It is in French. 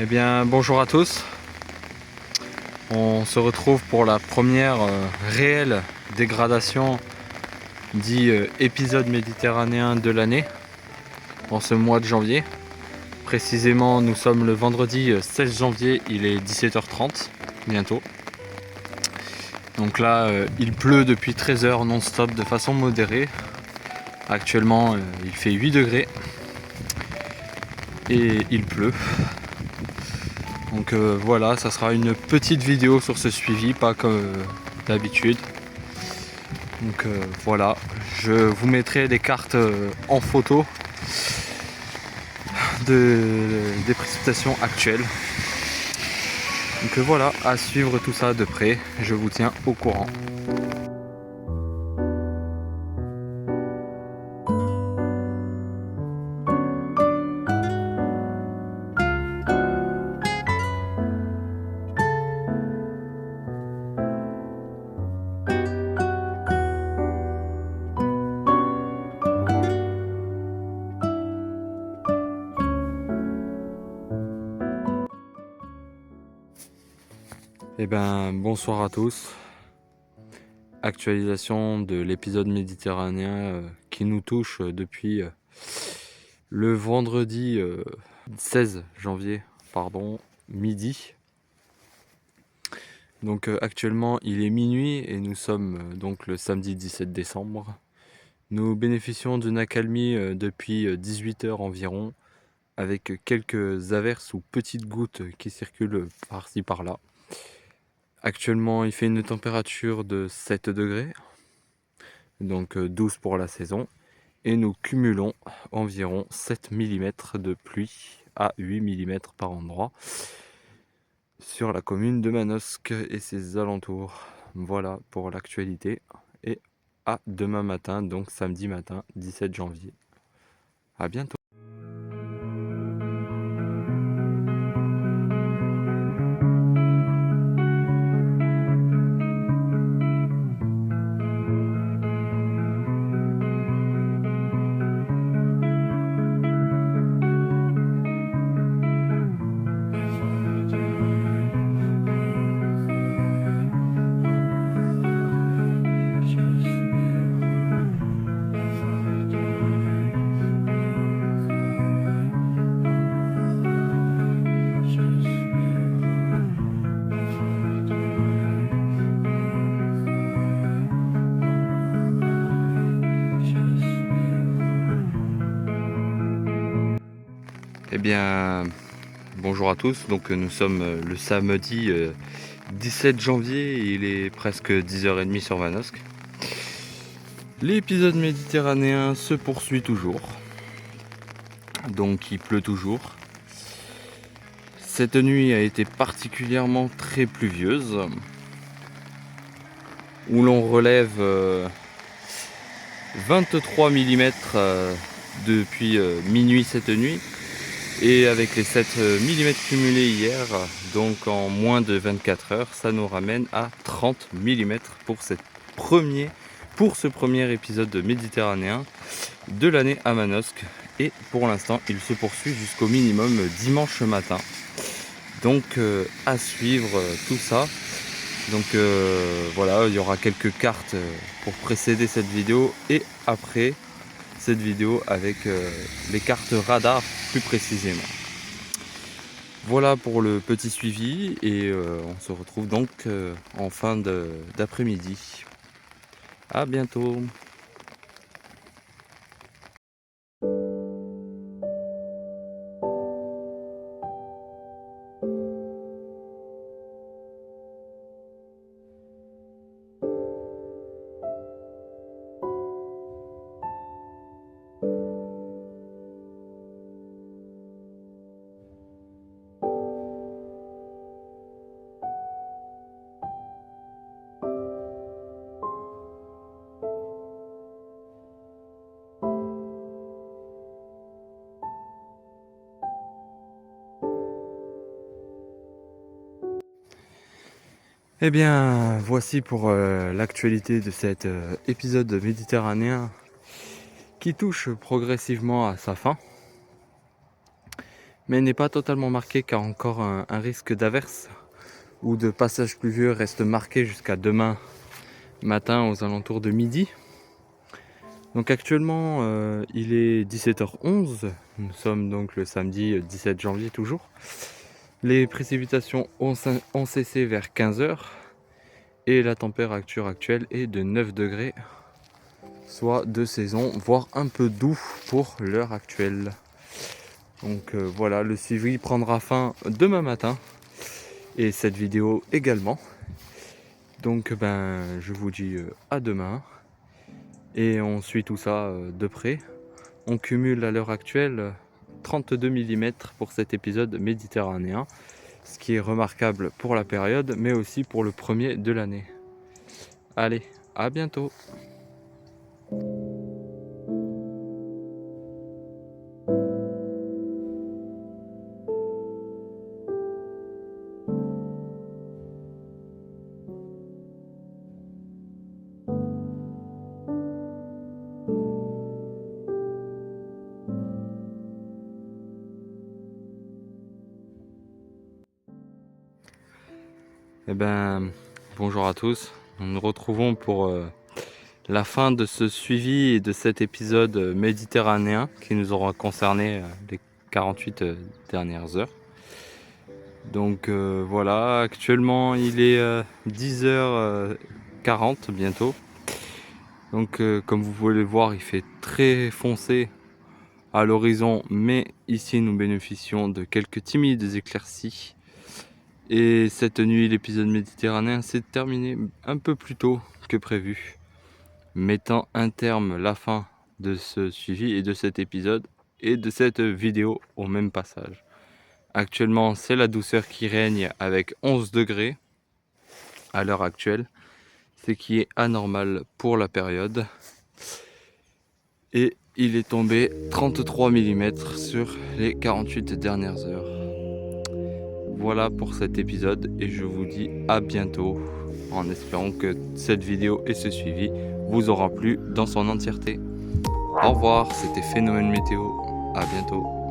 Eh bien, bonjour à tous. On se retrouve pour la première réelle dégradation dit épisode méditerranéen de l'année en ce mois de janvier. Précisément, nous sommes le vendredi 16 janvier, il est 17h30 bientôt. Donc là, il pleut depuis 13 heures non-stop de façon modérée. Actuellement, il fait 8 degrés et il pleut. Donc voilà, ça sera une petite vidéo sur ce suivi, pas comme d'habitude. Donc voilà, je vous mettrai des cartes en photo des précipitations actuelles. Donc voilà, à suivre tout ça de près, je vous tiens au courant. Eh ben, bonsoir à tous. Actualisation de l'épisode méditerranéen qui nous touche depuis le vendredi 16 janvier, midi. Donc actuellement il est minuit et nous sommes donc le samedi 17 décembre. Nous bénéficions d'une accalmie depuis 18 heures environ, avec quelques averses ou petites gouttes qui circulent par-ci par-là. Actuellement, il fait une température de 7 degrés, donc 12 pour la saison, et nous cumulons environ 7 mm de pluie à 8 mm par endroit sur la commune de Manosque et ses alentours. Voilà pour l'actualité, et à demain matin, donc samedi matin 17 janvier. À bientôt. Eh bien, bonjour à tous. Donc nous sommes le samedi 17 janvier, il est presque 10h30 sur Manosque. L'épisode méditerranéen se poursuit toujours. Donc il pleut toujours. Cette nuit a été particulièrement très pluvieuse, où l'on relève 23 mm depuis minuit cette nuit. Et avec les 7 mm cumulés hier, donc en moins de 24 heures, ça nous ramène à 30 mm pour ce premier épisode méditerranéen de l'année à Manosque. Et pour l'instant, il se poursuit jusqu'au minimum dimanche matin. Donc à suivre tout ça. Donc voilà, il y aura quelques cartes pour précéder cette vidéo et après cette vidéo avec les cartes radar plus précisément. Voilà pour le petit suivi et on se retrouve donc en fin d'après-midi. À bientôt. Eh bien, voici pour l'actualité de cet épisode méditerranéen qui touche progressivement à sa fin. mais n'est pas totalement marqué car encore un risque d'averse ou de passage pluvieux reste marqué jusqu'à demain matin aux alentours de midi. Donc actuellement il est 17h11, nous sommes donc le samedi 17 janvier toujours. Les précipitations ont cessé vers 15h et la température actuelle est de 9 degrés, soit de saison, voire un peu doux pour l'heure actuelle. Donc voilà, le suivi prendra fin demain matin et cette vidéo également. Donc je vous dis à demain et on suit tout ça de près. On cumule à l'heure actuelle 32 mm pour cet épisode méditerranéen, ce qui est remarquable pour la période mais aussi pour le premier de l'année. Allez, à bientôt. Bonjour à tous. Nous nous retrouvons pour la fin de ce suivi et de cet épisode méditerranéen qui nous aura concerné les 48 dernières heures. Donc voilà, actuellement il est 10h40 bientôt. Donc comme vous pouvez le voir, il fait très foncé à l'horizon, mais ici nous bénéficions de quelques timides éclaircies. Et cette nuit, l'épisode méditerranéen s'est terminé un peu plus tôt que prévu, mettant un terme à la fin de ce suivi et de cet épisode et de cette vidéo au même passage. Actuellement, c'est la douceur qui règne avec 11 degrés à l'heure actuelle, ce qui est anormal pour la période. Et il est tombé 33 mm sur les 48 dernières heures. Voilà pour cet épisode et je vous dis à bientôt en espérant que cette vidéo et ce suivi vous aura plu dans son entièreté. Au revoir, c'était Phénomène Météo, à bientôt.